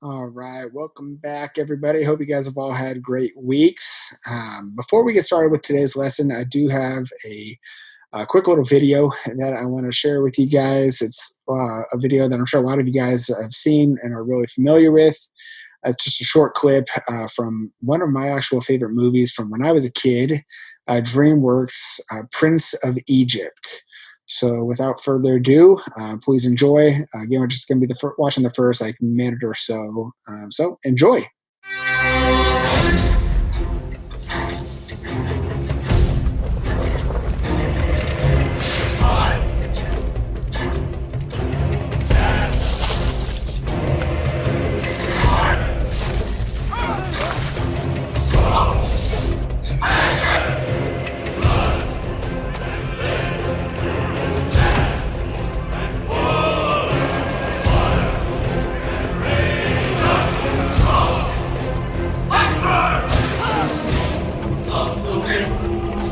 All right, welcome back, everybody. Hope you guys have all had great weeks. Before we get started with today's lesson, I do have a quick little video that I want to share with you guys. It's a video that I'm sure a lot of you guys have seen and are really familiar with. It's just a short clip from one of my actual favorite movies from when I was a kid, DreamWorks' Prince of Egypt. So, without further ado, please enjoy. Again, we're just going to be watching the first like minute or so. So, enjoy.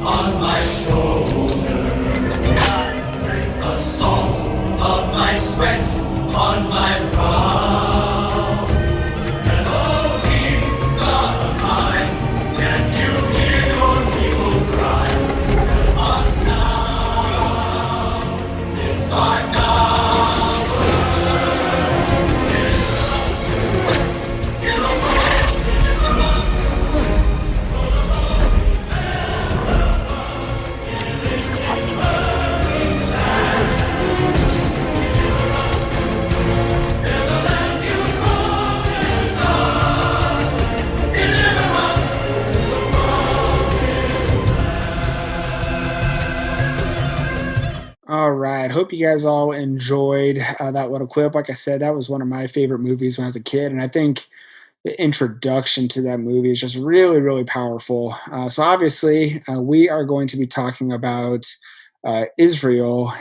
On my shoulder, the salt of my sweat on my brow. And oh, King God of mine, can you hear your people cry? Us now is our God. All right. Hope you guys all enjoyed that little clip. Like I said, that was one of my favorite movies when I was a kid. And I think the introduction to that movie is just really, really powerful. So, obviously, we are going to be talking about Israel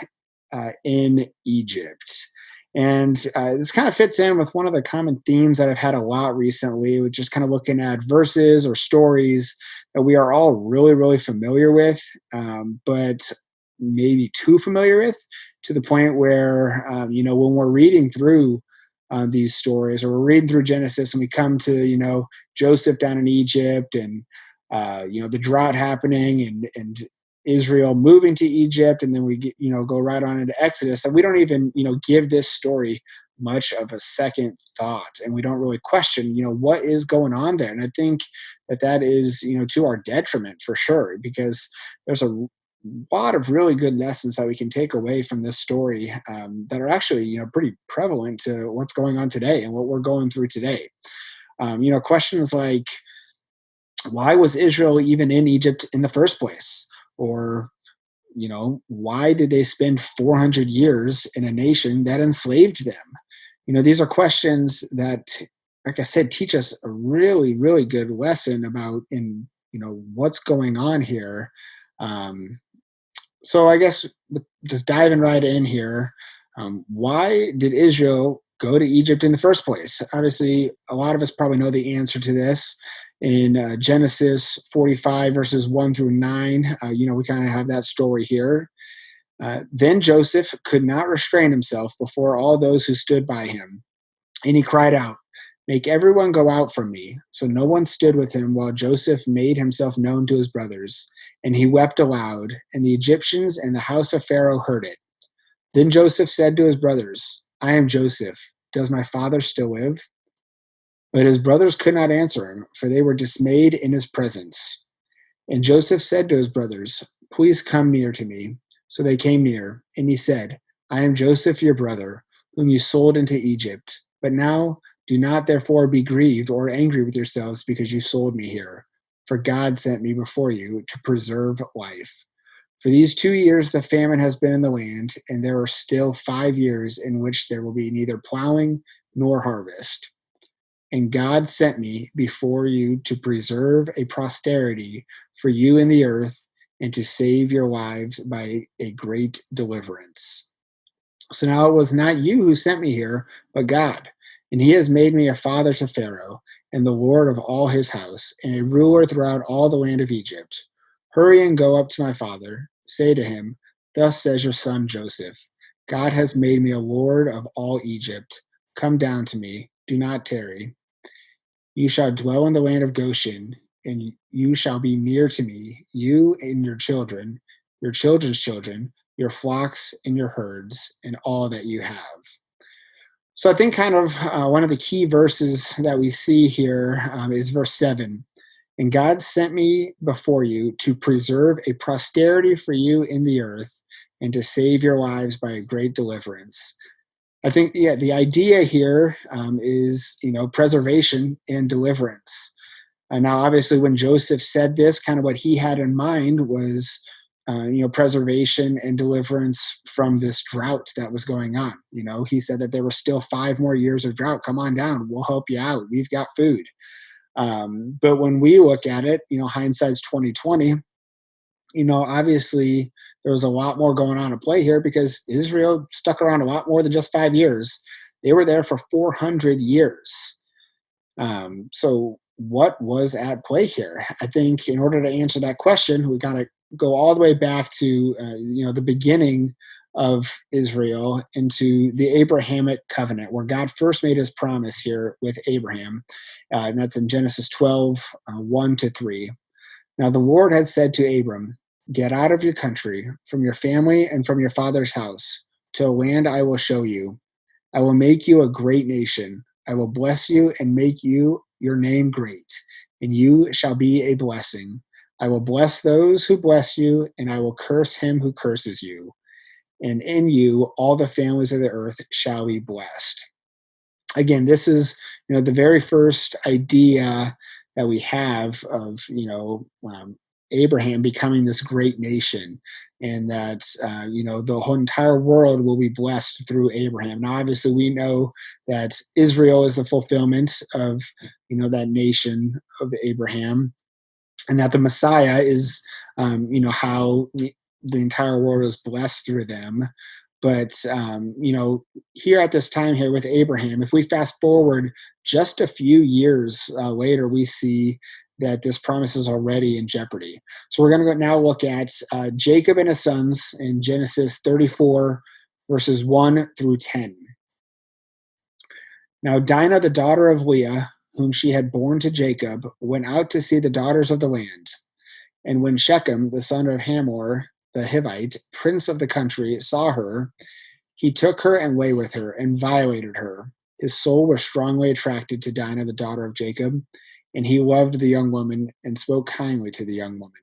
in Egypt. And this kind of fits in with one of the common themes that I've had a lot recently, with just kind of looking at verses or stories that we are all really, really familiar with, but maybe too familiar with, to the point where, when we're reading through these stories, or we're reading through Genesis and we come to, Joseph down in Egypt, and, the drought happening, and Israel moving to Egypt, and then we get, go right on into Exodus, and we don't even, give this story much of a second thought, and we don't really question, what is going on there. And I think that is, to our detriment for sure, because there's a lot of really good lessons that we can take away from this story, that are actually, pretty prevalent to what's going on today and what we're going through today. Questions like, why was Israel even in Egypt in the first place? Or, why did they spend 400 years in a nation that enslaved them? These are questions that, like I said, teach us a really, really good lesson about what's going on here. Um, so I guess just diving right in here, why did Israel go to Egypt in the first place? Obviously, a lot of us probably know the answer to this. In Genesis 45, verses 1 through 9, we kind of have that story here. Then Joseph could not restrain himself before all those who stood by him, and he cried out, "Make everyone go out from me." So no one stood with him while Joseph made himself known to his brothers. And he wept aloud, and the Egyptians and the house of Pharaoh heard it. Then Joseph said to his brothers, "I am Joseph. Does my father still live?" But his brothers could not answer him, for they were dismayed in his presence. And Joseph said to his brothers, "Please come near to me." So they came near, and he said, "I am Joseph your brother, whom you sold into Egypt. But now do not therefore be grieved or angry with yourselves because you sold me here. For God sent me before you to preserve life. For these 2 years the famine has been in the land, and there are still 5 years in which there will be neither plowing nor harvest. And God sent me before you to preserve a posterity for you in the earth, and to save your lives by a great deliverance. So now it was not you who sent me here, but God. And he has made me a father to Pharaoh, and the Lord of all his house, and a ruler throughout all the land of Egypt. Hurry and go up to my father. Say to him, Thus says your son Joseph, God has made me a lord of all Egypt. Come down to me, do not tarry. You shall dwell in the land of Goshen, and you shall be near to me, you and your children's children, your flocks and your herds, and all that you have. So I think kind of one of the key verses that we see here is verse 7. And God sent me before you to preserve a posterity for you in the earth and to save your lives by a great deliverance. I think, yeah, the idea here is, preservation and deliverance. Now, obviously, when Joseph said this, kind of what he had in mind was, preservation and deliverance from this drought that was going on. He said that there were still 5 more years of drought. Come on down, we'll help you out. We've got food. But when we look at it, hindsight's 2020. Obviously there was a lot more going on at play here because Israel stuck around a lot more than just 5 years. They were there for 400 years. So what was at play here? I think in order to answer that question, we got to go all the way back to the beginning of Israel into the Abrahamic covenant, where God first made his promise here with Abraham, and that's in Genesis 12, 1-3. Now the Lord had said to Abram, "Get out of your country, from your family, and from your father's house, to a land I will show you. I will make you a great nation. I will bless you and make your name great, and you shall be a blessing. I will bless those who bless you, and I will curse him who curses you. And in you all the families of the earth shall be blessed." Again, this is the very first idea that we have of Abraham becoming this great nation, and that the whole entire world will be blessed through Abraham. Now, obviously, we know that Israel is the fulfillment of that nation of Abraham, and that the Messiah is how the entire world is blessed through them. But here at this time here with Abraham, if we fast forward just a few years later, we see that this promise is already in jeopardy. So we're going to go now look at Jacob and his sons in Genesis 34, verses 1-10. Now Dinah, the daughter of Leah, whom she had borne to Jacob, went out to see the daughters of the land. And when Shechem, the son of Hamor, the Hivite, prince of the country, saw her, he took her and lay with her and violated her. His soul was strongly attracted to Dinah, the daughter of Jacob, and he loved the young woman and spoke kindly to the young woman.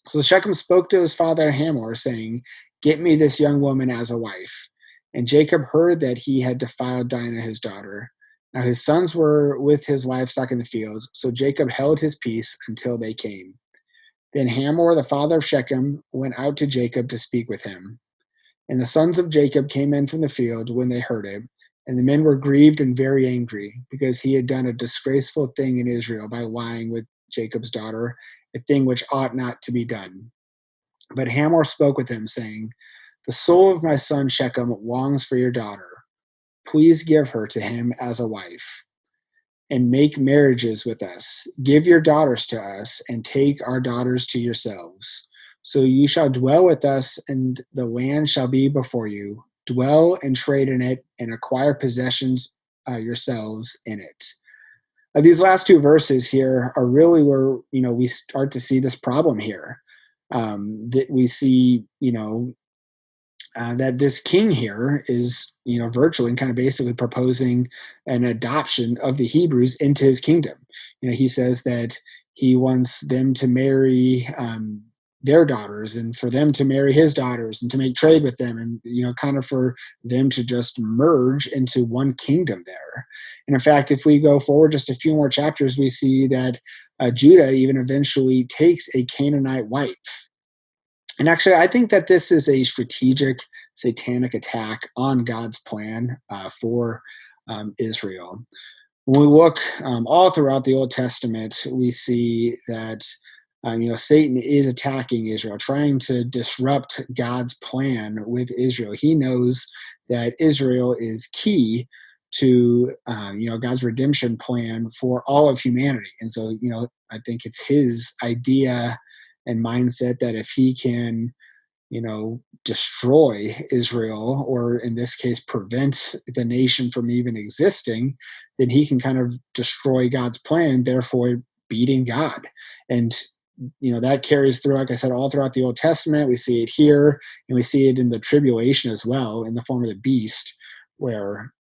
So Shechem spoke to his father Hamor, saying, "Get me this young woman as a wife." And Jacob heard that he had defiled Dinah, his daughter. Now his sons were with his livestock in the fields, so Jacob held his peace until they came. Then Hamor, the father of Shechem, went out to Jacob to speak with him. And the sons of Jacob came in from the field when they heard it, and the men were grieved and very angry, because he had done a disgraceful thing in Israel by lying with Jacob's daughter, a thing which ought not to be done. But Hamor spoke with him, saying, "The soul of my son Shechem longs for your daughter. Please give her to him as a wife, and make marriages with us. Give your daughters to us, and take our daughters to yourselves. So you shall dwell with us, and the land shall be before you. Dwell and trade in it, and acquire possessions yourselves in it." These last two verses here are really where we start to see this problem here. That we see, that this king here is, virtually and kind of basically proposing an adoption of the Hebrews into his kingdom. He says that he wants them to marry their daughters, and for them to marry his daughters, and to make trade with them, and kind of for them to just merge into one kingdom there. And in fact, if we go forward just a few more chapters, we see that Judah even eventually takes a Canaanite wife. And actually, I think that this is a strategic satanic attack on God's plan for Israel. When we look all throughout the Old Testament, we see that Satan is attacking Israel, trying to disrupt God's plan with Israel. He knows that Israel is key to God's redemption plan for all of humanity, and so I think it's his idea and mindset that if he can destroy Israel, or in this case, prevent the nation from even existing, then he can kind of destroy God's plan, therefore beating God. And that carries through, like I said, all throughout the Old Testament. We see it here, and we see it in the tribulation as well, in the form of the beast, where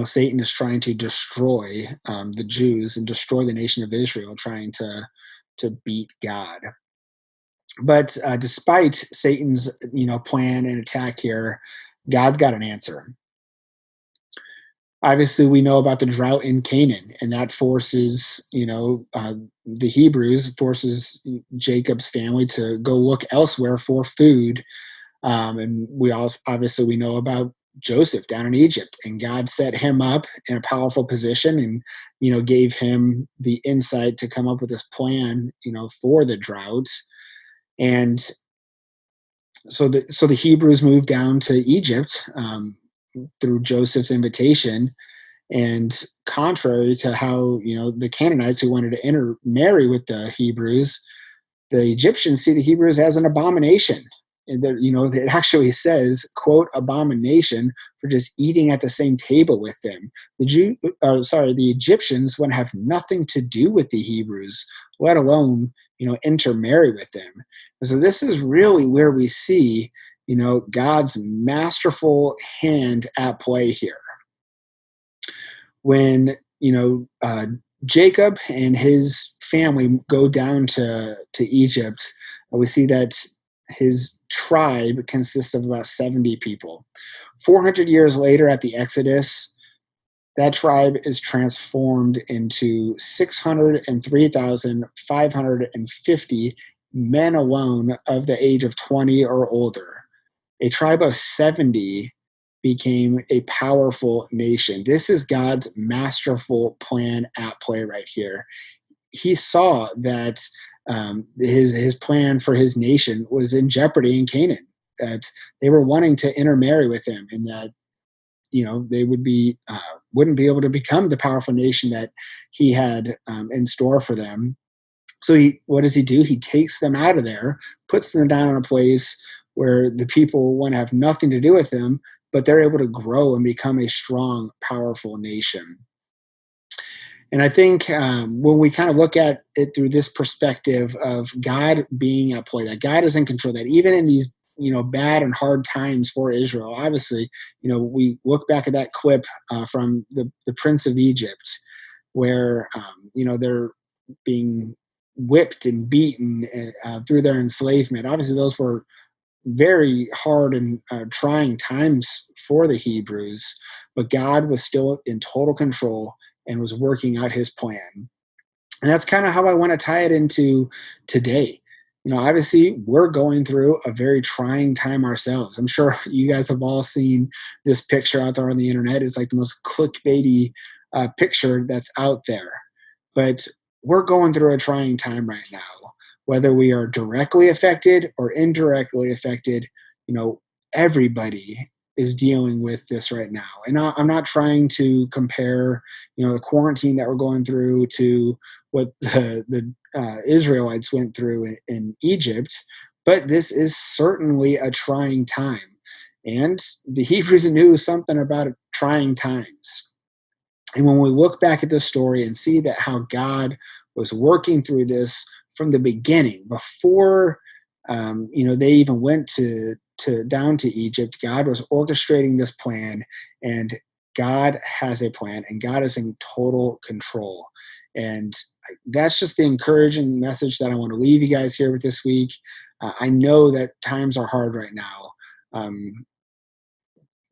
Satan is trying to destroy the Jews and destroy the nation of Israel, trying to beat God. But despite Satan's plan and attack here, God's got an answer. Obviously, we know about the drought in Canaan, and that forces the Hebrews, forces Jacob's family to go look elsewhere for food. And obviously we know about Joseph down in Egypt, and God set him up in a powerful position, and gave him the insight to come up with this plan for the drought. And so the Hebrews moved down to Egypt, through Joseph's invitation. And contrary to how the Canaanites, who wanted to intermarry with the Hebrews, the Egyptians see the Hebrews as an abomination. And there, it actually says, quote, abomination for just eating at the same table with them. The Egyptians want to have nothing to do with the Hebrews, let alone, intermarry with them. And so this is really where we see, God's masterful hand at play here. When, Jacob and his family go down to Egypt, we see that his tribe consists of about 70 people. 400 years later, at the Exodus, that tribe is transformed into 603,550 men alone of the age of 20 or older. A tribe of 70 became a powerful nation. This is God's masterful plan at play right here. He saw that his plan for his nation was in jeopardy in Canaan, that they were wanting to intermarry with him, and that they wouldn't be able to become the powerful nation that he had in store for them. So what does he do? He takes them out of there, puts them down in a place where the people want to have nothing to do with them, but they're able to grow and become a strong, powerful nation. And I think when we kind of look at it through this perspective of God being at play, that God is in control, that even in these bad and hard times for Israel, obviously, we look back at that clip from the Prince of Egypt, where they're being whipped and beaten through their enslavement. Obviously, those were very hard and trying times for the Hebrews, but God was still in total control and was working out his plan. And that's kind of how I want to tie it into today. Obviously, we're going through a very trying time ourselves. I'm sure you guys have all seen this picture out there on the internet. It's like the most clickbaity picture that's out there. But we're going through a trying time right now. Whether we are directly affected or indirectly affected, everybody is dealing with this right now. And I'm not trying to compare, the quarantine that we're going through to what the Israelites went through in Egypt, but this is certainly a trying time. And the Hebrews knew something about trying times. And when we look back at this story and see that how God was working through this from the beginning, before they even went down to Egypt, God was orchestrating this plan, and God has a plan, and God is in total control. And that's just the encouraging message that I want to leave you guys here with this week. I know that times are hard right now.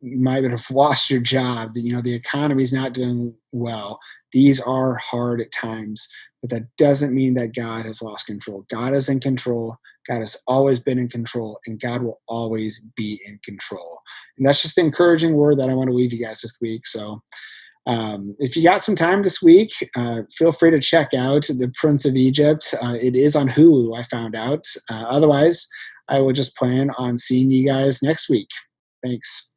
You might have lost your job. The economy is not doing well. These are hard times, but that doesn't mean that God has lost control. God is in control. God has always been in control, and God will always be in control. And that's just the encouraging word that I want to leave you guys this week. So if you got some time this week, feel free to check out The Prince of Egypt. It is on Hulu, I found out. Otherwise, I will just plan on seeing you guys next week. Thanks.